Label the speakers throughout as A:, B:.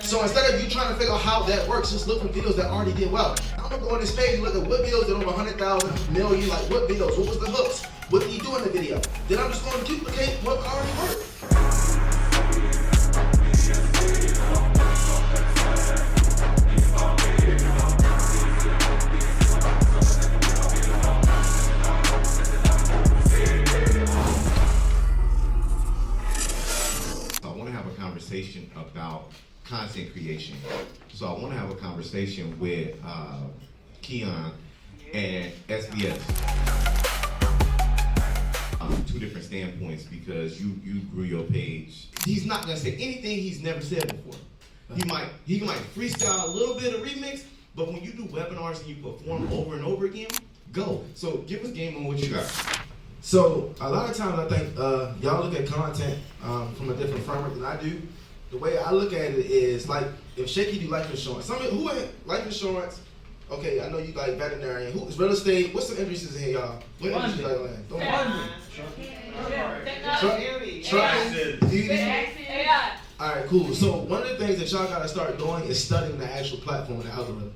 A: So instead of you trying to figure out how that works, just look for videos that already did well. I'm gonna go on this page and look at what videos did over 100,000, million, like what videos, what was the hooks, what did he do in the video? Then I'm just gonna duplicate what already worked.
B: Conversation about content creation. So I want to have a conversation with Keon and SBS. Two different standpoints because you grew your page. He's not gonna say anything he's never said before. He might freestyle a little bit of remix, but when you do webinars and you perform over and over again, go. So give us game on what you got.
A: So a lot of times I think y'all look at content from a different framework than I do. The way I look at it is like if Shaky do life insurance. Who ain't life insurance? Okay, I know you like veterinarian. Who is real estate? What's the industries in here, y'all? What industry y'all in? Don't AI. All right, cool. So one of the things that y'all gotta start doing is studying the actual platform and the algorithm.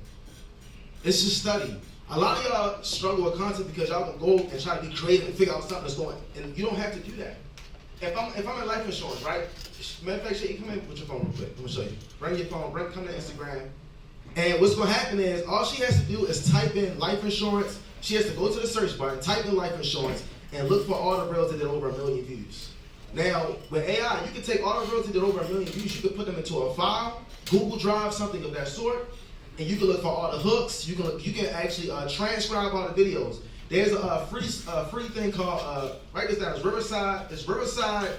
A: It's just study. A lot of y'all struggle with content because y'all gonna go and try to be creative and figure out something that's going, and you don't have to do that. If I'm in life insurance, right? Matter of fact, Shay, come in with your phone real quick. I'm gonna show you. Bring your phone. Come to Instagram. And what's gonna happen is all she has to do is type in life insurance. She has to go to the search bar, type in life insurance, and look for all the reels that did over 1 million views. Now, with AI, you can take all the reels that did over 1 million views. You can put them into a file, Google Drive, something of that sort. And you can look for all the hooks. You can actually transcribe all the videos. There's a free thing called write this down. It's Riverside. It's Riverside.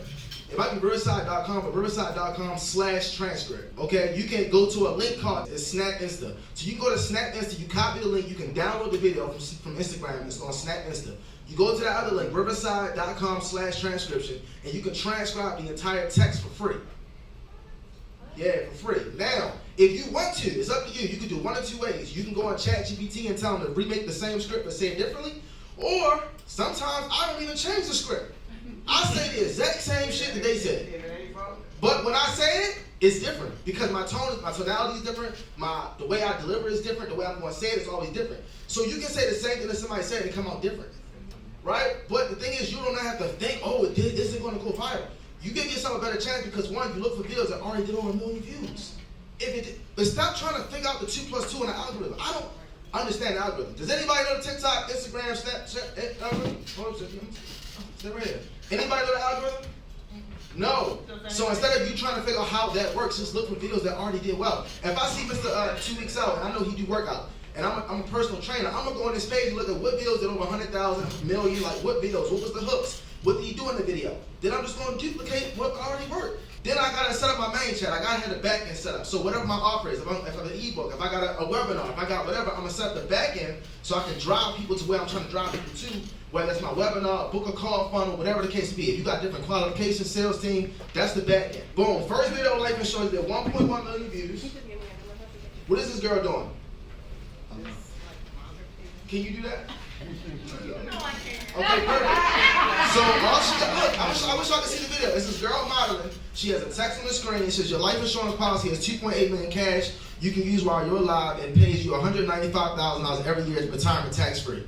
A: It might be Riverside.com, but Riverside.com/transcript. Okay, you can go to a link called Snap Insta. So you can go to Snap Insta. You copy the link. You can download the video from Instagram. It's on Snap Insta. You go to the other link, Riverside.com/transcription, and you can transcribe the entire text for free. Yeah, for free. Now, if you want to, it's up to you. You can do one of two ways. You can go on ChatGPT and tell them to remake the same script but say it differently. Or sometimes I don't even change the script. I say the exact same shit that they said. But when I say it, it's different because my tonality is different. The way I deliver is different. The way I'm going to say it is always different. So you can say the same thing that somebody said and come out different, right? But the thing is, you don't have to think, oh, it isn't going to go viral. You give yourself a better chance because one, you look for videos that already did over 1 million views. But stop trying to figure out the 2 + 2 in the algorithm. I don't understand the algorithm. Does anybody know the TikTok, Instagram, Snapchat algorithm? Hold up, stay right here. Anybody know the algorithm? No. So instead of you trying to figure out how that works, just look for videos that already did well. If I see Mr. 2 Weeks Out, and I know he do workout, and I'm a personal trainer, I'm gonna go on this page and look at what videos did over 100,000, million, like what videos, what was the hooks, what did he do in the video? Then I'm just gonna duplicate what already worked. Then I gotta set up my main chat. I gotta have the back end set up. So whatever my offer is, if I'm an ebook, if I got a webinar, if I got whatever, I'm gonna set up the back end so I can drive people to where I'm trying to drive people to, whether it's my webinar, book a call funnel, whatever the case be. If you got different qualifications, sales team, that's the back end. Boom, first video on life insurance did 1.1 million views. What is this girl doing? Can you do that? Okay, perfect. So all she got, look, I wish y'all could see the video. It's this girl modeling. She has a text on the screen. It says your life insurance policy has 2.8 million cash you can use while you're alive and pays you $195,000 every year as retirement tax free.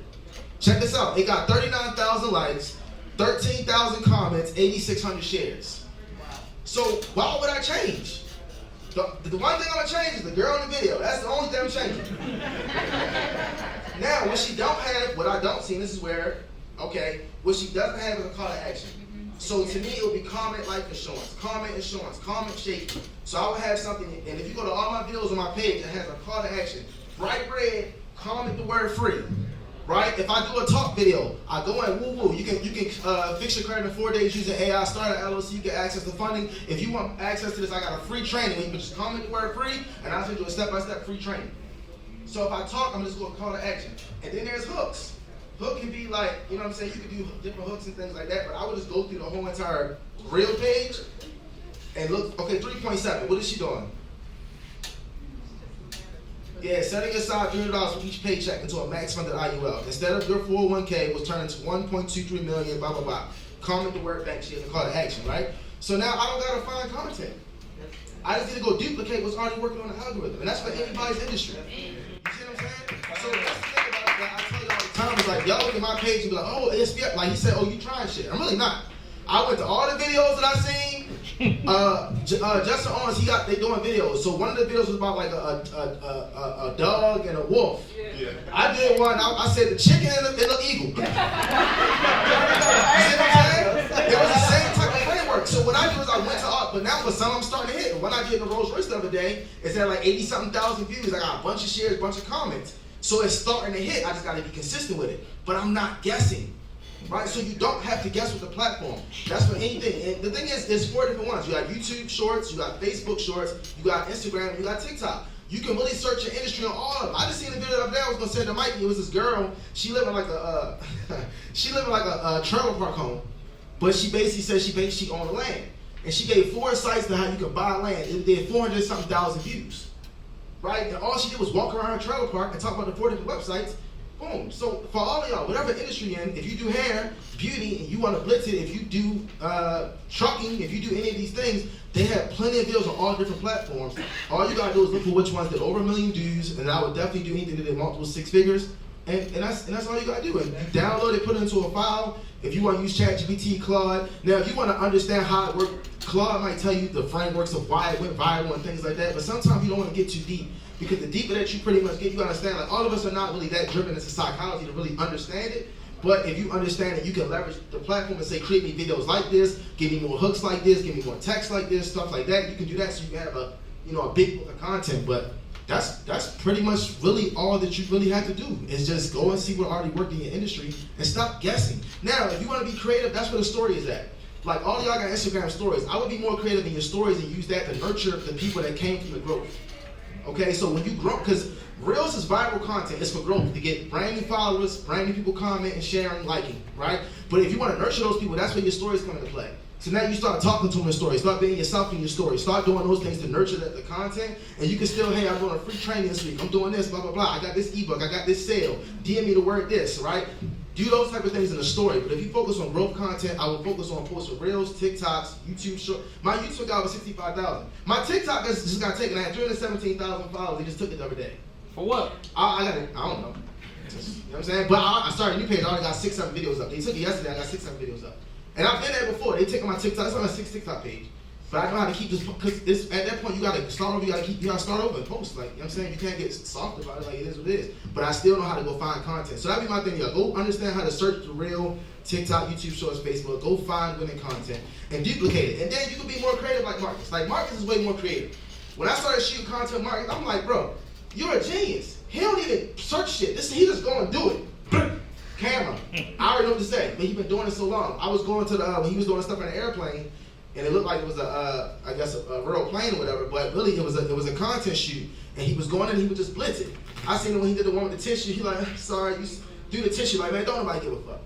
A: Check this out. It got 39,000 likes, 13,000 comments, 8,600 shares. So why would I change? The one thing I'm gonna change is the girl in the video. That's the only thing I'm changing. Now, what she don't have, what I don't see, and this is where, okay, what she doesn't have is a call to action. So to me, it would be comment life insurance, comment Shaky. So I would have something, and if you go to all my videos on my page, it has a call to action. Bright red, comment the word free. Right? If I do a talk video, I go in woo-woo. You can fix your credit in 4 days using AI, start an LLC, you get access to funding. If you want access to this, I got a free training. You can just comment the word free, and I'll send you a step-by-step free training. So if I talk, I'm just going to call to action. And then there's hooks. Hook can be like, you know what I'm saying, you can do different hooks and things like that, but I would just go through the whole entire reel page and look, okay, 3.7, what is she doing? Yeah, setting aside $300 for each paycheck into a max funded IUL. Instead of your 401k was turned into 1.23 million, blah, blah, blah. Comment the word bank, she has a call to action, right? So now I don't gotta find content. I just need to go duplicate what's already working on the algorithm. And that's for anybody's industry. You see what I'm saying? So that's the thing about it that I tell you all the time is like, y'all look at my page and be like, oh, ESPN. Like he said, oh, you trying shit. I'm really not. I went to all the videos that I seen. Justin Owens, they doing videos. So one of the videos was about like a dog and a wolf. Yeah. I did one. I said the chicken and the eagle. You see what I'm saying? It was the same type of framework. So what I do is I went to art, but now for some I'm starting to hit. When I did the Rolls Royce the other day, it's at like 80-something thousand views. I got a bunch of shares, a bunch of comments. So it's starting to hit. I just got to be consistent with it. But I'm not guessing. Right, so you don't have to guess with the platform. That's for anything. And the thing is, there's 4 different ones. You got YouTube Shorts, you got Facebook Shorts, you got Instagram, you got TikTok. You can really search your industry on all of them. I just seen a video the other day. I was gonna send to Mikey. It was this girl. She living like a trailer park home, but she basically said she owned the land, and she gave 4 sites to how you can buy land. It did 400-something thousand views, right? And all she did was walk around her trailer park and talk about the 4 different websites. Boom. So for all of y'all, whatever industry you're in, if you do hair, beauty, and you want to blitz it, if you do trucking, if you do any of these things, they have plenty of videos on all different platforms. All you gotta do is look for which ones did over 1 million views, and I would definitely do anything that did multiple 6 figures. And that's all you gotta do. And download it, put it into a file. If you want to use ChatGPT, Claude. Now, if you want to understand how it works, Claude might tell you the frameworks of why it went viral and things like that. But sometimes you don't want to get too deep. Because the deeper that you pretty much get, you understand, like all of us are not really that driven into psychology to really understand it. But if you understand it, you can leverage the platform and say, create me videos like this, give me more hooks like this, give me more text like this, stuff like that. You can do that so you can have a big book of content. But that's pretty much really all that you really have to do is just go and see what already worked in your industry and stop guessing. Now, if you want to be creative, that's where the story is at. Like all of y'all got Instagram stories. I would be more creative in your stories and use that to nurture the people that came from the growth. Okay, so when you grow, because Reels is viral content, it's for growth, to get brand new followers, brand new people commenting, sharing, liking, right? But if you want to nurture those people, that's where your stories come into play. So now you start talking to them in stories, start being yourself in your story, start doing those things to nurture the content, and you can still, hey, I'm doing a free training this week, I'm doing this, blah, blah, blah, I got this ebook, I got this sale, DM me the word this, right? Do those type of things in the story. But if you focus on growth content, I would focus on posting Reels, TikToks, YouTube short. My YouTube got over 65,000. My TikTok just got taken. I had 317,000 followers. They just took it the other day.
C: For what?
A: I got it. I don't know. You know what I'm saying? But I started a new page. I already got 6-7 videos up. They took it yesterday. I got 6-7 videos up. And I've been there before. They taken my TikTok. It's on a 6 TikTok page. But I know how to keep this, because at that point you gotta start over, you gotta start over and post. Like, you know what I'm saying? You can't get soft about it, like it is what it is. But I still know how to go find content. So that'd be my thing, y'all. Go understand how to search the Reel, TikTok, YouTube Shorts, Facebook. Go find winning content and duplicate it. And then you can be more creative like Marcus. Like Marcus is way more creative. When I started shooting content, Marcus, I'm like, bro, you're a genius. He don't even search shit. He just go and do it. Camera. I already know what to say, but he's been doing it so long. I was going to when he was doing stuff in an airplane, and it looked like it was a real plane or whatever, but really it was a content shoot, and he was going in and he would just blitz it. I seen him when he did the one with the tissue. He like, sorry, you do the tissue. Like, man, don't nobody give a fuck.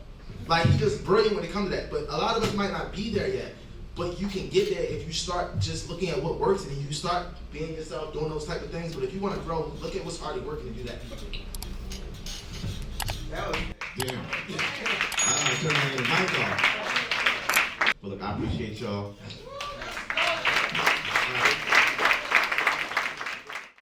A: Like, he just brilliant when it comes to that. But a lot of us might not be there yet, but you can get there if you start just looking at what works and you start being yourself, doing those type of things. But if you want to grow, look at what's already working and do that.
B: Yeah. I turn the mic off. But look, I appreciate y'all.